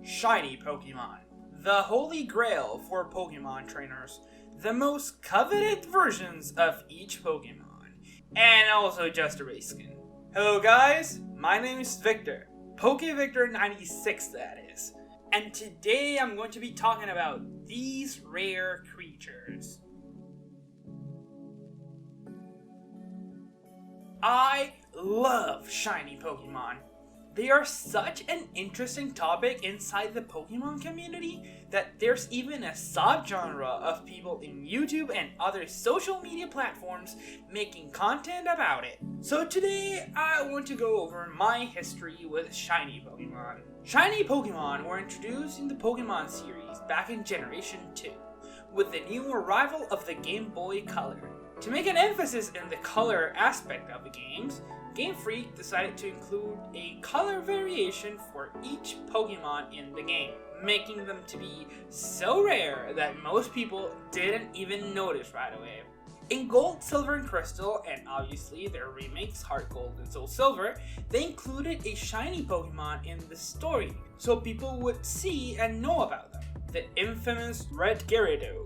Shiny Pokemon, the holy grail for Pokemon trainers, the most coveted versions of each Pokemon, and also just a race skin. Hello guys, my name is Victor, PokeVictor96 that is, and today I'm going to be talking about these rare creatures. I love shiny Pokemon. They are such an interesting topic inside the Pokemon community that there's even a subgenre of people in YouTube and other social media platforms making content about it. So today, I want to go over my history with shiny Pokemon. Shiny Pokemon were introduced in the Pokemon series back in Generation 2, with the new arrival of the Game Boy Color. To make an emphasis in the color aspect of the games, Game Freak decided to include a color variation for each Pokemon in the game, making them to be so rare that most people didn't even notice right away. In Gold, Silver, and Crystal, and obviously their remakes Heart Gold and Soul Silver, they included a shiny Pokemon in the story, so people would see and know about them. The infamous Red Gyarados.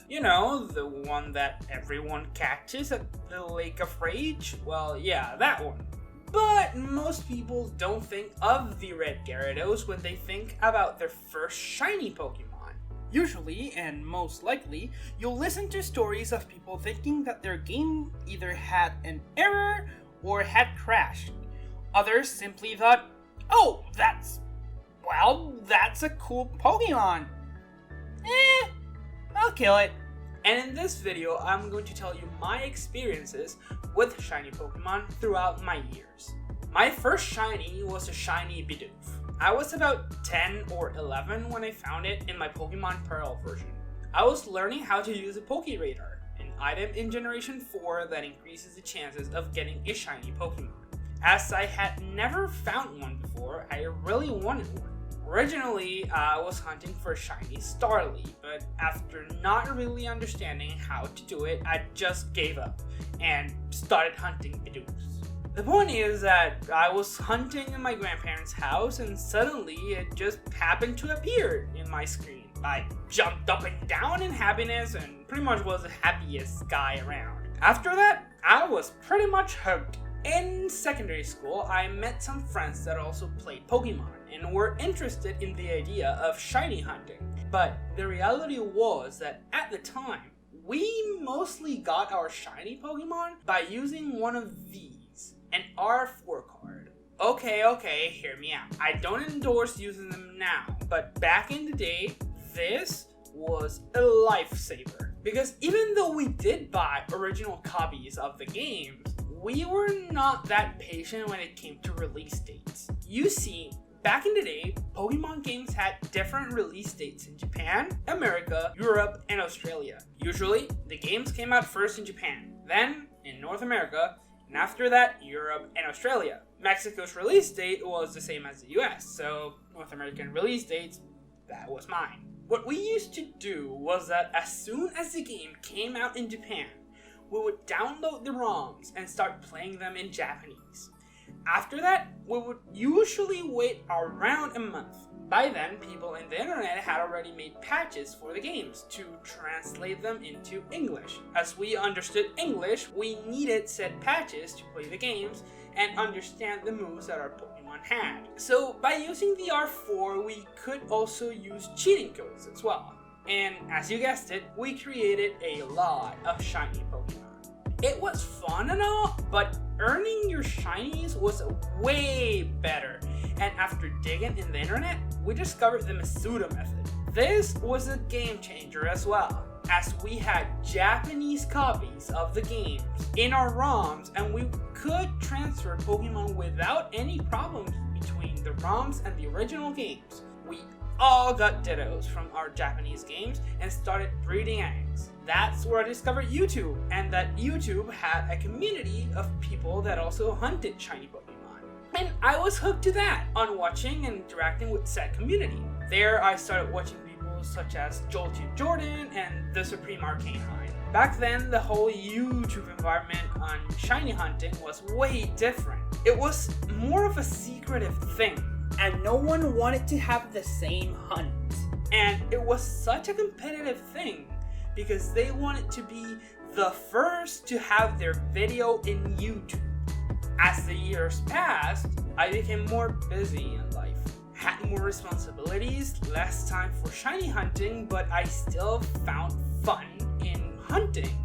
You know, the one that everyone catches at the Lake of Rage? Well, yeah, that one. But most people don't think of the Red Gyarados when they think about their first shiny Pokemon. Usually, and most likely, you'll listen to stories of people thinking that their game either had an error or had crashed. Others simply thought, oh, that's a cool Pokemon. I'll kill it. And in this video, I'm going to tell you my experiences with shiny Pokemon throughout my years. My first shiny was a shiny Bidoof. I was about 10 or 11 when I found it in my Pokemon Pearl version. I was learning how to use a PokeRadar, an item in Generation 4 that increases the chances of getting a shiny Pokemon. As I had never found one before, I really wanted one. Originally, I was hunting for a shiny Starly, but after not really understanding how to do it, I just gave up and started hunting Bidoofs. The point is that I was hunting in my grandparents' house and suddenly it just happened to appear in my screen. I jumped up and down in happiness and pretty much was the happiest guy around. After that, I was pretty much hooked. In secondary school, I met some friends that also played Pokemon and were interested in the idea of shiny hunting. But the reality was that at the time, we mostly got our shiny Pokemon by using one of these, an R4 card. Okay, hear me out. I don't endorse using them now, but back in the day, this was a lifesaver. Because even though we did buy original copies of the games, we were not that patient when it came to release dates. You see, back in the day, Pokemon games had different release dates in Japan, America, Europe, and Australia. Usually, the games came out first in Japan, then in North America, and after that, Europe and Australia. Mexico's release date was the same as the US, so North American release dates, that was mine. What we used to do was that as soon as the game came out in Japan, we would download the ROMs and start playing them in Japanese. After that, we would usually wait around a month. By then, people in the internet had already made patches for the games to translate them into English. As we understood English, we needed said patches to play the games and understand the moves that our Pokemon had. So by using the R4, we could also use cheating codes as well. And as you guessed it, we created a lot of shiny Pokemon. It was fun and all, but earning your shinies was way better. And after digging in the internet, we discovered the Masuda method. This was a game changer as well, as we had Japanese copies of the games in our ROMs and we could transfer Pokemon without any problems between the ROMs and the original games. We all got Dittos from our Japanese games and started breeding eggs. That's where I discovered YouTube, and that YouTube had a community of people that also hunted shiny Pokemon. And I was hooked to that on watching and interacting with said community. There I started watching people such as Jolteon Jordan and the Supreme Arcanine. Back then, the whole YouTube environment on shiny hunting was way different. It was more of a secretive thing. and no one wanted to have the same hunt. And it was such a competitive thing because they wanted to be the first to have their video in YouTube. As the years passed, I became more busy in life, had more responsibilities, less time for shiny hunting, but I still found fun in hunting.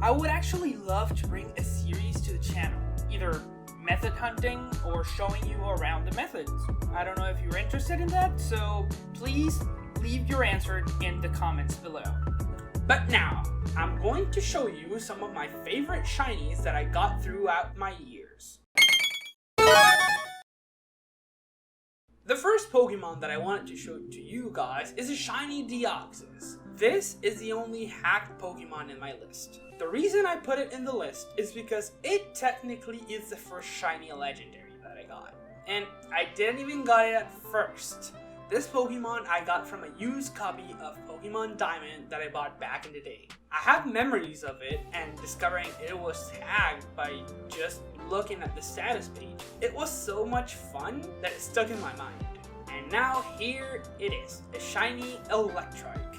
I would actually love to bring a series to the channel, either method hunting or showing you around the methods. I don't know if you're interested in that, so please leave your answer in the comments below. But now, I'm going to show you some of my favorite shinies that I got throughout my years. The first Pokemon that I wanted to show to you guys is a shiny Deoxys. This is the only hacked Pokemon in my list. The reason I put it in the list is because it technically is the first shiny legendary that I got. And I didn't even get it at first. This Pokemon I got from a used copy of Pokemon Diamond that I bought back in the day. I have memories of it and discovering it was tagged by just looking at the status page. It was so much fun that it stuck in my mind. And now here it is, a shiny Electrike.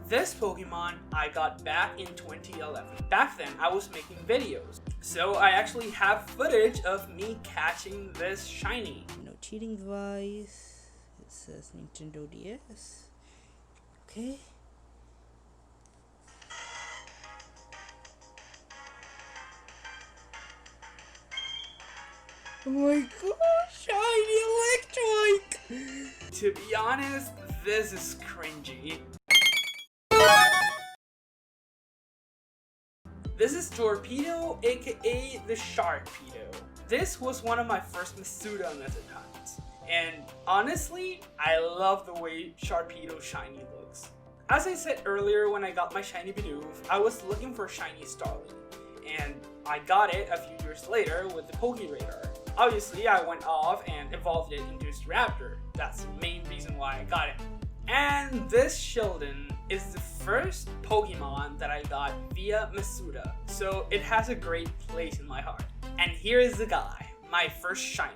This Pokemon I got back in 2011. Back then I was making videos, so I actually have footage of me catching this shiny. No cheating device. It says Nintendo DS. Okay. Oh my gosh, shiny Electrike! To be honest, this is cringy. This is Torpedo, aka the Sharpedo. This was one of my first Masuda method hunts. And honestly, I love the way Sharpedo shiny looks. As I said earlier when I got my shiny Bidoof, I was looking for shiny Starly. And I got it a few years later with the PokeRadar. Obviously, I went off and evolved it into a Raptor. That's the main reason why I got it. And this Sheldon is the first Pokemon that I got via Masuda, so it has a great place in my heart. And here is the guy, my first shiny.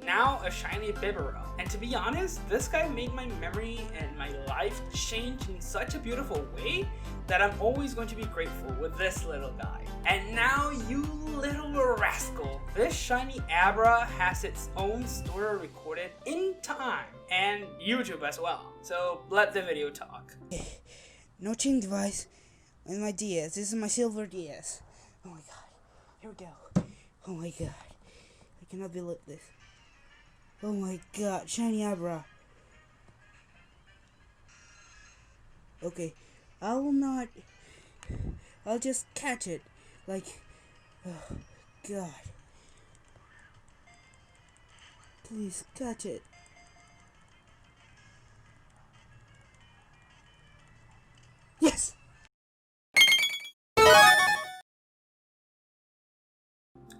Now a shiny Bibarel. And to be honest, this guy made my memory and my life change in such a beautiful way that I'm always going to be grateful with this little guy. And now, you little rascal, this shiny Abra has its own story recorded in time and YouTube as well. So let the video talk. No cheating device in my DS. This is my silver DS. Oh my god. Here we go. Oh my god. I cannot believe this. Oh my god. Shiny Abra. Okay. I will not. I'll just catch it. Like. Oh god. Please catch it. Yes!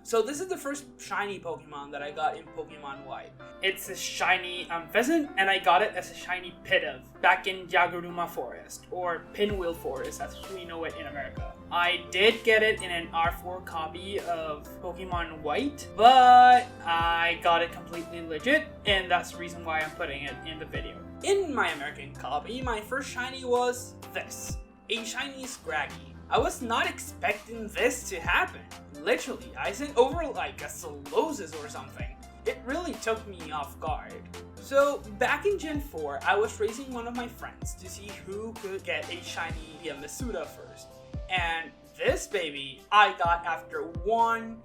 So this is the first shiny Pokemon that I got in Pokemon White. It's a shiny Pheasant, and I got it as a shiny Pidove back in Yagaruma Forest, or Pinwheel Forest as we know it in America. I did get it in an R4 copy of Pokemon White, but I got it completely legit, and that's the reason why I'm putting it in the video. In my American copy, my first shiny was this, a shiny Scraggy. I was not expecting this to happen. Literally, I sent over like a Solosis or something. It really took me off guard. So back in Gen 4, I was racing one of my friends to see who could get a shiny via Masuda first. And this baby, I got after one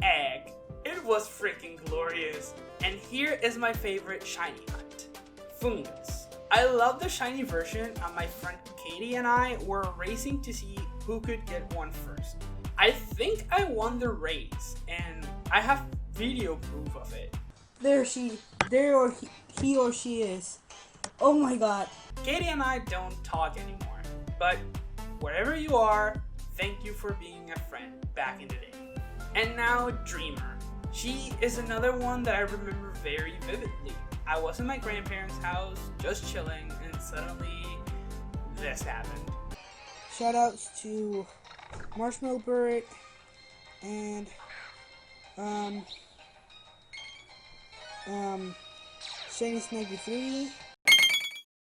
egg. It was freaking glorious. And here is my favorite shiny hunt, Fungus. I love the shiny version, and my friend Katie and I were racing to see who could get one first. I think I won the race, and I have video proof of it. There he or she is. Oh my god. Katie and I don't talk anymore, but wherever you are, thank you for being a friend back in the day. And now Dreamer. She is another one that I remember very vividly. I was in my grandparents' house, just chilling, and suddenly this happened. Shoutouts to Marshmallow Bird and Shiny 93.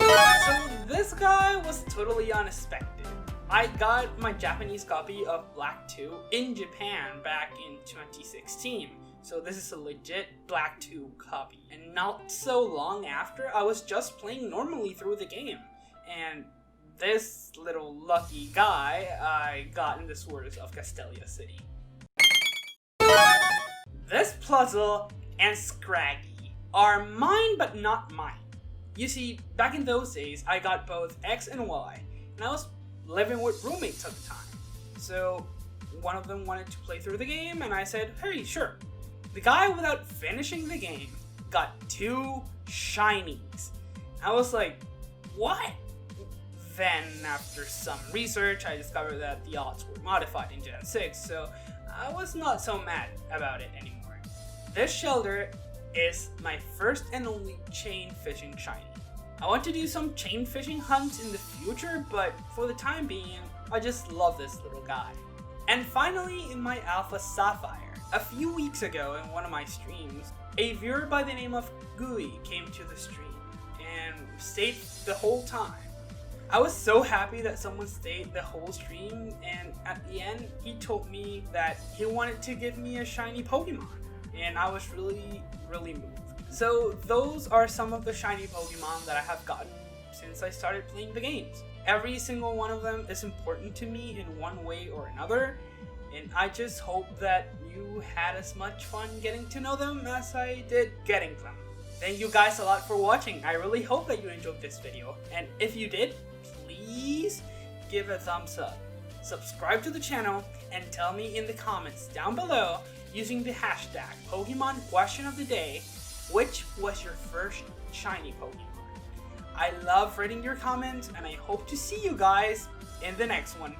So this guy was totally unexpected. I got my Japanese copy of Black 2 in Japan back in 2016. So this is a legit Black 2 copy. And not so long after, I was just playing normally through the game. And this little lucky guy I got in the Swords of Castelia City. This Puzzle and Scraggy are mine but not mine. You see, back in those days, I got both X and Y, and I was living with roommates at the time. So one of them wanted to play through the game, and I said, hey, sure. The guy, without finishing the game, got 2 shinies. I was like, what? Then, after some research, I discovered that the odds were modified in Gen 6, so I was not so mad about it anymore. This shelter is my first and only chain fishing shiny. I want to do some chain fishing hunts in the future, but for the time being, I just love this little guy. And finally, in my Alpha Sapphire. A few weeks ago in one of my streams, a viewer by the name of Gooey came to the stream and stayed the whole time. I was so happy that someone stayed the whole stream, and at the end, he told me that he wanted to give me a shiny Pokemon, and I was really moved. So those are some of the shiny Pokemon that I have gotten since I started playing the games. Every single one of them is important to me in one way or another, and I just hope that you had as much fun getting to know them as I did getting them. Thank you guys a lot for watching. I really hope that you enjoyed this video, and if you did, please give a thumbs up. Subscribe to the channel and tell me in the comments down below using the hashtag PokemonQuestionOfTheDay which was your first shiny Pokemon. I love reading your comments, and I hope to see you guys in the next one.